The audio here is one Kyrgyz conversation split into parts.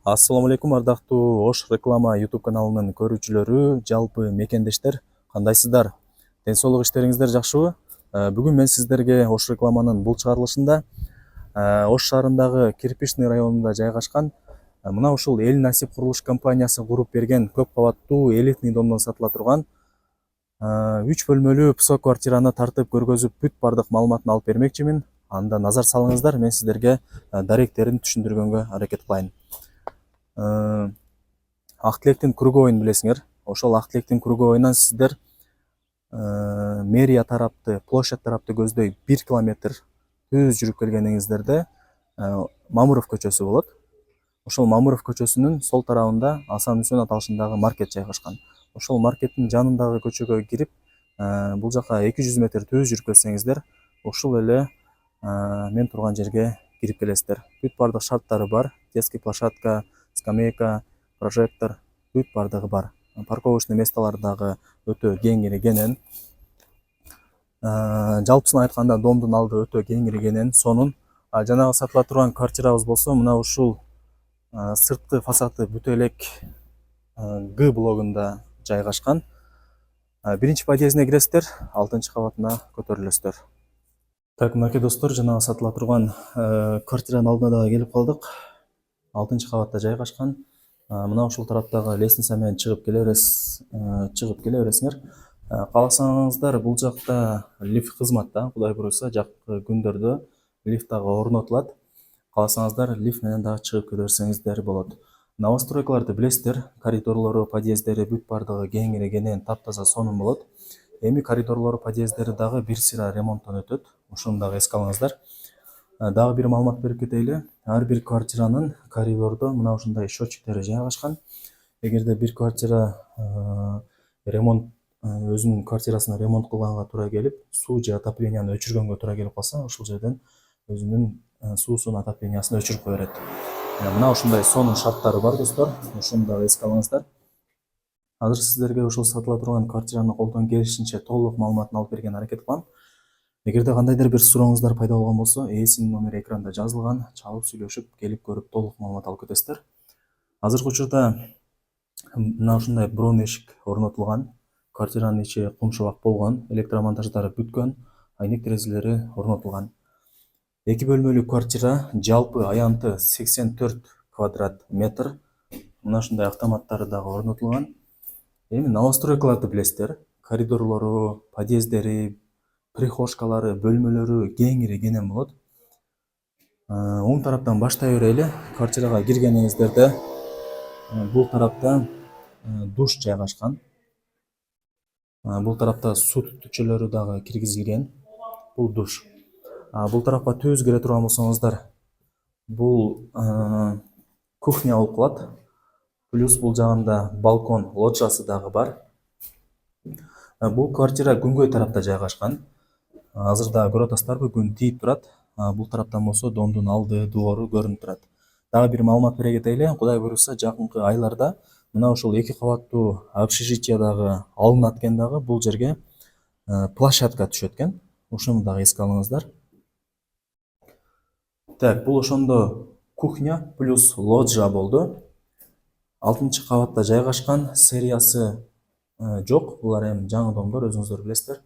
Ассаламу алейкум, ардактуу Ош реклама YouTube каналынын көрүүчүлөрү, жалпы мекендештер, кандайсыздар? Ден соолук иштериңиздер жакшыбы? Бүгүн мен сиздерге Ош рекламанын бул чыгарылышында Ош шаарындагы Кирпичный районунда жайгашкан мына ушул Эл Насип курулуш компаниясы куруп берген көп кабаттуу элитный домдон сатыла турган 3 бөлмөлүү псо квартираны тартып көргөзүп бүт бардык маалыматын алып бермекчимин. Анда назар салыңыздар, мен сиздерге даректерин түшүндүргөнгө аракет кылайын. Ак тилектин круговойун билесиңер. Ошол ак тилектин круговойунан сиздер мэрия тарапты, площадь тарапты көздөй 1 километр түз жүрүп келгениңиздерде Мамуров көчөсү болот. Ошол Мамуров көчөсүнүн сол тарабында Асан Үсөн аталышындагы маркет жайгашкан. Ошол маркеттин жанындагы көчөгө кирип, бул жака 200 метр түз жүрүп келсеңиздер, ушул эле мен турган жерге кирип келесиздер. Бүт бардык шарттары бар. Детский площадка, скамейка, прожектор, бүт бардыгы бар. Парковочный местолор дагы өтө кеңирегенен. Жалпысын айтканда домдун алды өтө кеңирегенен. Сонун жанагы сатыла турган квартирабыз болсо, мына ушул сырткы фасады бүтө элек Г блогунда жайгашкан. Биринчи подъездине киресиздер, 6-кабатына көтөрүлөсүздөр. Так, мынакей достор, жанагы сатыла турган квартиранын алдына дагы келип калдык. 6-кабатта жайгашкан. Мына ушул тараптагы лестница менен чыгып келе бересиңер. Кааласаңыздар, бул жакта лифт кызматта, Кудай буйруса, жакшы күндөрдө лифт дагы орнотулат. Кааласаңыздар, лифт менен дагы чыгып келе берсеңиздер болот. Новостройкаларды билесиздер, коридорлору, подъездери бүт бардыгы кеңирегенен таптаза сонун болот. Эми коридорлору, подъездери дагы бир сыйра ремонттон өтөт. Ошону дагы эске алыңыздар. Дагы бир маалымат берип кетейли. Ар бир квартиранын коридордо мына ушундай счетчиктери жайгашкан. Эгерде бир квартира ремонт өзүнүн квартирасын ремонт кылганга туура келип, суу же отопленияны өчүргөнгө туура келип калса, ушул жерден өзүнүн суусун, отоплениясын өчүрүп кое берет. Мына ушундай сонун шарттары бар достор. Ошону дагы эске алыңыздар. Азыр сиздерге ушул сатыла турган квартираны колдон келишинче толук маалыматын алып берген аракет кылам. Эгерде кандайдыр бир сурооңуздар пайда болгон болсо, ээсинин номери экранда жазылган, чалып сүйлөшүп, келип көрүп толук маалымат алып кетесиздер. Азыркы учурда мына ушундай брон эшик орнотулган, квартиранын ичи кумшубак болгон, электромонтаждары бүткөн, айнек терезелери орнотулган. 2 бөлмөлүү квартира, жалпы аянты 84 квадрат метр. Мына ушундай автоматтары дагы орнотулган. Эми новостройкаларды билесиздер, коридорлору, подъездери, прихожкалары, бөлмөлөрү кеңирегенен болот. Оң тараптан баштай берели. Квартирага киргениңиздерде бул тарапта душ жайгашкан. Бул тарапта суу түтүкчөлөрү дагы киргизилген. Бул душ. Бул тарапка түз келе турган болсоңуздар, бул кухня болуп калат. Плюс бул жагында балкон, лоджиясы дагы бар. Бул квартира күнгөй тарапта жайгашкан. Азыр дагы көрүп атасыздарбы, күн тийип турат. Бул тараптан болсо домдун алды, дуору көрүнүп турат. Дагы бир маалымат бере кетейли. Кудай буйруса, жакынкы айларда мына ушул 2 кабаттуу общежитие дагы алынат экен дагы, бул жерге площадка түшөт экен. Ошону дагы эске алыңыздар. Так, бул ошондо кухня плюс лоджия болду. 6-кабатта жайгашкан, сериясы жок. Булар эми жаңы домдор, өзүңүздөр билесиздер.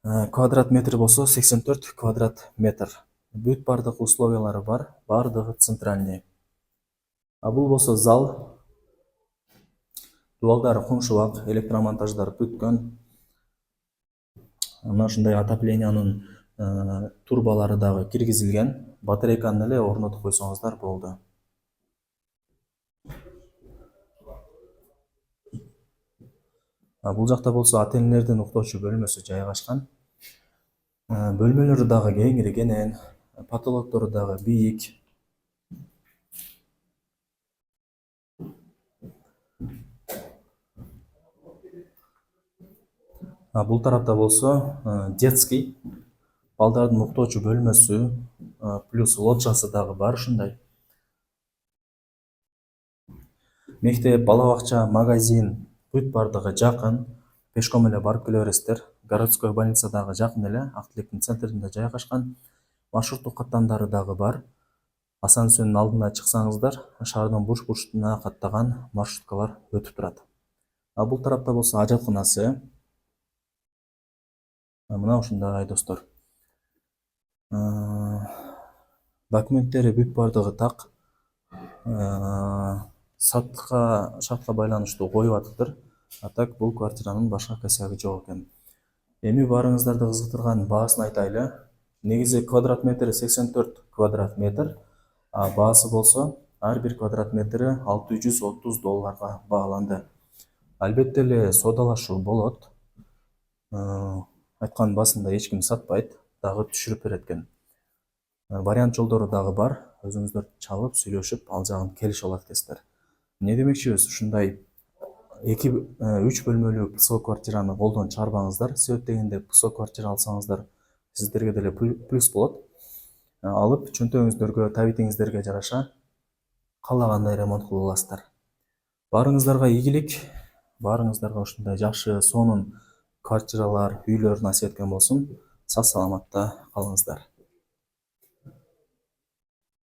Квадрат метри болсо 84 квадрат метр. Бүт бардык условиялары бар, бардыгы центральный. Бул болсо зал. Дубалдары кумшубак, электромонтаждар бүткөн. Мына ушундай отоплениянын турбалары дагы киргизилген. Батарейканы эле орнотуп койсоңуздар болду. Бул жакта болсо ата-энелердин уктоочу бөлмөсү жайгашкан. Бөлмөлөрү дагы кеңирегенен, потолоктору дагы бийик. Бул тарапта болсо детский, балдардын уктоочу бөлмөсү, плюс лоджиясы дагы бар ушундай. Мектеп, бала бакча, магазин бүт бардыгы жакын. Пешком эле барып келе бересиздер. Городской больница дагы жакын эле, Ак тилектин центринде жайгашкан. Маршруттук каттамдары дагы бар. Асансөөнүн алдына чыксаңыздар, шаардын бурч бурчуна каттаган маршруткалар өтүп турат. Бул тарапта болсо ажатканасы. Мына ушундай достор. Документтери бүт бардыгы так. Шартка байланыштуу коюп атыптыр. А так бул квартиранын башка косяги жок экен. Эми баарыңыздарды кызыктырган баасын айтайлы. Негизи квадрат метри 84 квадрат метр, а баасы болсо ар бир квадрат метри $630 бааланды. Албетте эле содалашуу болот. Айткан басында эч ким сатпайт, дагы түшүрүп берет экен. Вариант жолдору дагы бар. Өзүңүздөр чалып, сүйлөшүп, ал жагын келишип алат экенсиздер. Не демекчибиз, ушундай 2-3 бөлмөлүү ПСО квартираны колдон чыгарбаңыздар. Себеп дегенде ПСО квартира алсаңыздар, сиздерге деле плюс болот. Алып чөнтөгүңүздөргө, табитиңиздерге жараша каалагандай ремонт кыла аласыздар. Баарыңыздарга ийгилик, баарыңыздарга ушундай жакшы сонун квартиралар, үйлөр насип эткен болсун. Сак саламатта калыңыздар.